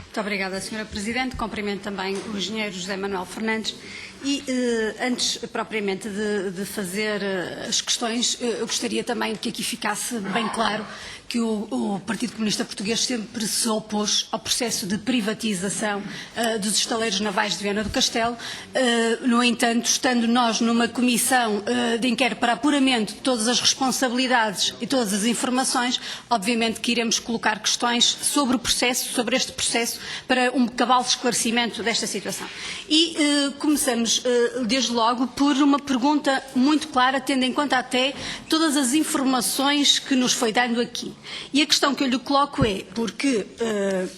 Muito obrigada, Sra. Presidente. Cumprimento também o engenheiro José Manuel Fernandes. E, antes propriamente de fazer as questões, eu gostaria também que aqui ficasse bem claro que o Partido Comunista Português sempre se opôs ao processo de privatização dos estaleiros navais de Viana do Castelo. No entanto, estando nós numa comissão de inquérito para apuramento de todas as responsabilidades e todas as informações, obviamente que iremos colocar questões sobre o processo, sobre este processo, para um cabal esclarecimento desta situação. E começamos, desde logo, por uma pergunta muito clara, tendo em conta até todas as informações que nos foi dando aqui. E a questão que eu lhe coloco é, porque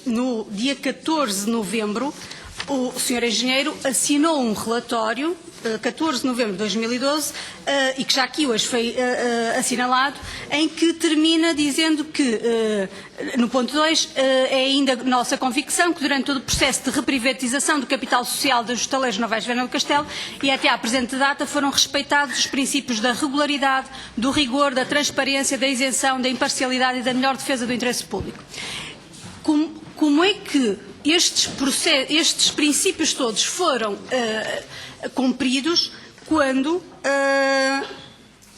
no dia 14 de novembro, o Sr. Engenheiro assinou um relatório, 14 de novembro de 2012, e que já aqui hoje foi assinalado, em que termina dizendo que, no ponto 2, é ainda nossa convicção que durante todo o processo de reprivatização do capital social dos estaleiros navais de Viana do Castelo e até à presente data foram respeitados os princípios da regularidade, do rigor, da transparência, da isenção, da imparcialidade e da melhor defesa do interesse público. Como é que estes princípios todos foram cumpridos quando,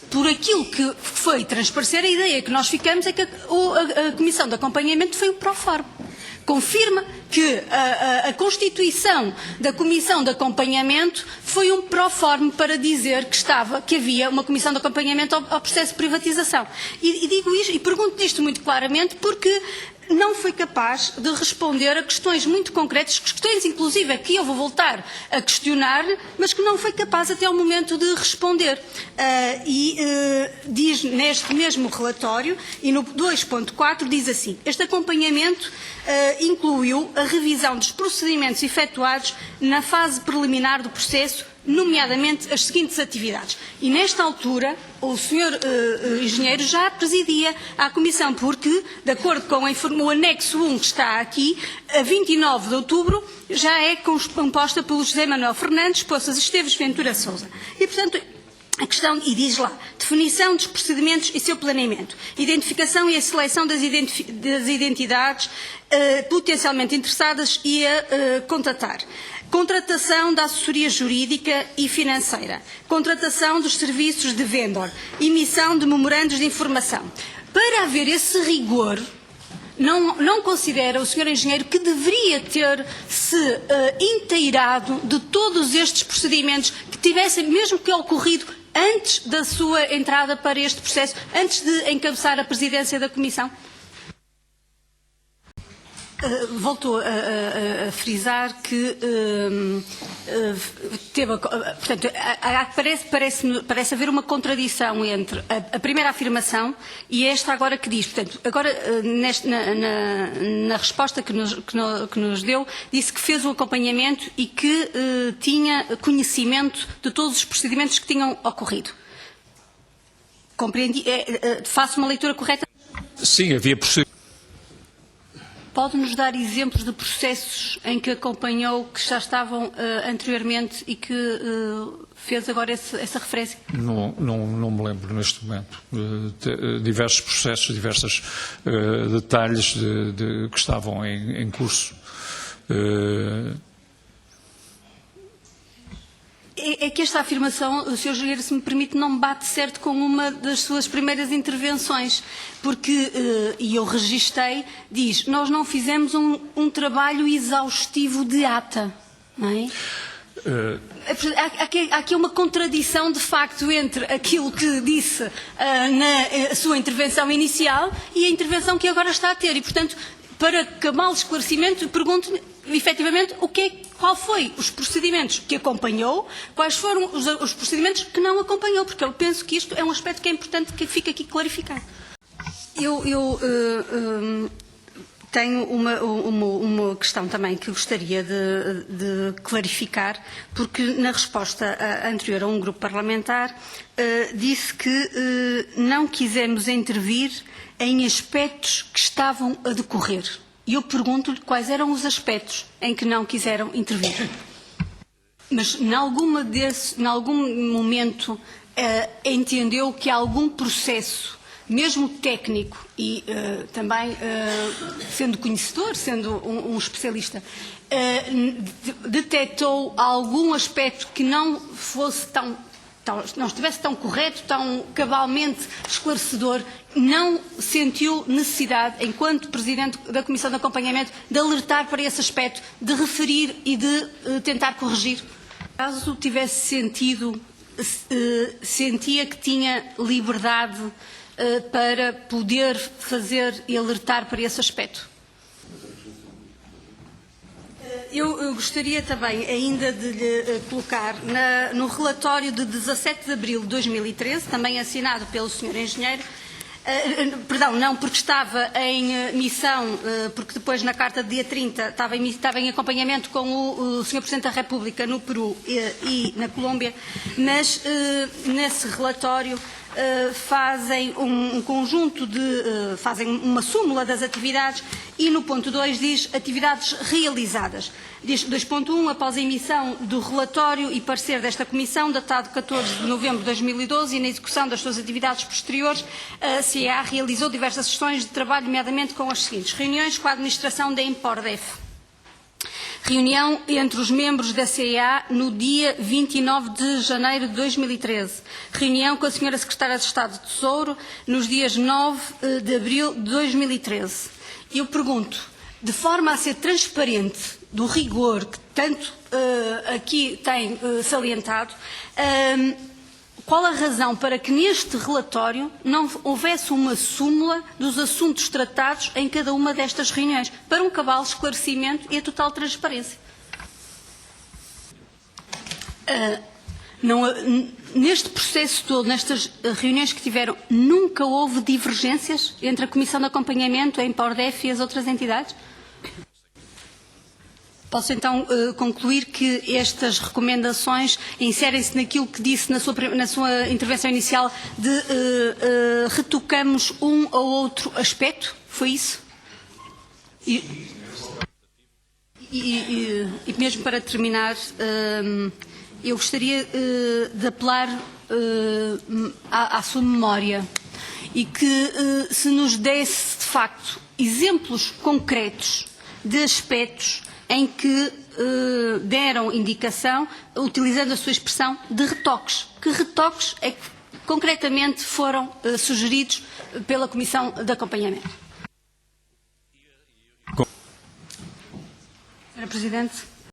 por aquilo que foi transparecer, a ideia que nós ficamos é que a Comissão de Acompanhamento foi um pró-forma. Confirma que a constituição da Comissão de Acompanhamento foi um pró-forma para dizer que havia uma Comissão de Acompanhamento ao processo de privatização. E digo isto, e pergunto isto muito claramente, porque não foi capaz de responder a questões muito concretas, questões inclusive a que eu vou voltar a questionar, mas que não foi capaz até ao momento de responder. Diz neste mesmo relatório, e no 2.4 diz assim: este acompanhamento incluiu a revisão dos procedimentos efetuados na fase preliminar do processo, nomeadamente as seguintes atividades. E nesta altura, o Sr. Engenheiro já presidia a Comissão, porque, de acordo com o anexo 1 que está aqui, a 29 de outubro já é composta pelo José Manuel Fernandes, Poças Esteves, Ventura Sousa. E, portanto, a questão, e diz lá, definição dos procedimentos e seu planeamento, identificação e a seleção das identidades potencialmente interessadas e a contatar. Contratação da assessoria jurídica e financeira, contratação dos serviços de vendor, emissão de memorandos de informação. Para haver esse rigor, não considera o Sr. Engenheiro que deveria ter-se inteirado de todos estes procedimentos que tivessem mesmo que ocorrido antes da sua entrada para este processo, antes de encabeçar a presidência da Comissão? Voltou a frisar que teve, portanto, parece haver uma contradição entre a primeira afirmação e esta agora que diz, portanto, agora na resposta que nos deu, disse que fez o acompanhamento e que tinha conhecimento de todos os procedimentos que tinham ocorrido. Compreendi? Faço uma leitura correta? Sim, havia procedimentos. Pode-nos dar exemplos de processos em que acompanhou, que já estavam anteriormente e que fez agora essa referência? Não me lembro neste momento. Diversos processos, diversos detalhes que estavam em curso. É que esta afirmação, o Sr. Engenheiro, se me permite, não bate certo com uma das suas primeiras intervenções, porque, e eu registrei, diz, nós não fizemos um trabalho exaustivo de ata, não é? Há aqui uma contradição, de facto, entre aquilo que disse na sua intervenção inicial e a intervenção que agora está a ter, e, portanto, para cabal esclarecimento, pergunto-lhe, efetivamente, qual foi os procedimentos que acompanhou, quais foram os procedimentos que não acompanhou, porque eu penso que isto é um aspecto que é importante que fique aqui clarificado. Eu tenho uma questão também que gostaria de clarificar, porque na resposta anterior a um grupo parlamentar disse que não quisemos intervir em aspectos que estavam a decorrer. E eu pergunto-lhe quais eram os aspectos em que não quiseram intervir. Mas, em algum momento, entendeu que algum processo mesmo técnico e também sendo conhecedor, sendo um especialista, detectou algum aspecto que não fosse não estivesse tão correto, tão cabalmente esclarecedor, não sentiu necessidade, enquanto Presidente da Comissão de Acompanhamento, de alertar para esse aspecto, de referir e de tentar corrigir? Caso tivesse sentido, sentia que tinha liberdade para poder fazer e alertar para esse aspecto? Eu gostaria também ainda de lhe colocar no relatório de 17 de abril de 2013, também assinado pelo Sr. Engenheiro, perdão, não, porque estava em missão, porque depois na carta de dia 30 estava em acompanhamento com o Sr. Presidente da República no Peru e na Colômbia, mas nesse relatório fazem um conjunto fazem uma súmula das atividades e no ponto 2 diz atividades realizadas. Diz 2.1, após a emissão do relatório e parecer desta Comissão, datado 14 de novembro de 2012 e na execução das suas atividades posteriores, a CEA realizou diversas sessões de trabalho, nomeadamente com as seguintes: reuniões com a administração da Empordef, reunião entre os membros da CEA no dia 29 de janeiro de 2013. Reunião com a Sra. Secretária de Estado de Tesouro nos dias 9 de abril de 2013. Eu pergunto, de forma a ser transparente do rigor que tanto aqui tem salientado, qual a razão para que neste relatório não houvesse uma súmula dos assuntos tratados em cada uma destas reuniões, para um cabal esclarecimento e a total transparência? Neste processo todo, nestas reuniões que tiveram, nunca houve divergências entre a Comissão de Acompanhamento, a Empordef e as outras entidades? Posso então concluir que estas recomendações inserem-se naquilo que disse na sua intervenção inicial de retocamos um ou outro aspecto? Foi isso? E mesmo para terminar, eu gostaria de apelar à sua memória e que se nos desse, de facto, exemplos concretos de aspectos em que deram indicação, utilizando a sua expressão, de retoques. Que retoques é que concretamente foram sugeridos pela Comissão de Acompanhamento? Sra. Presidente.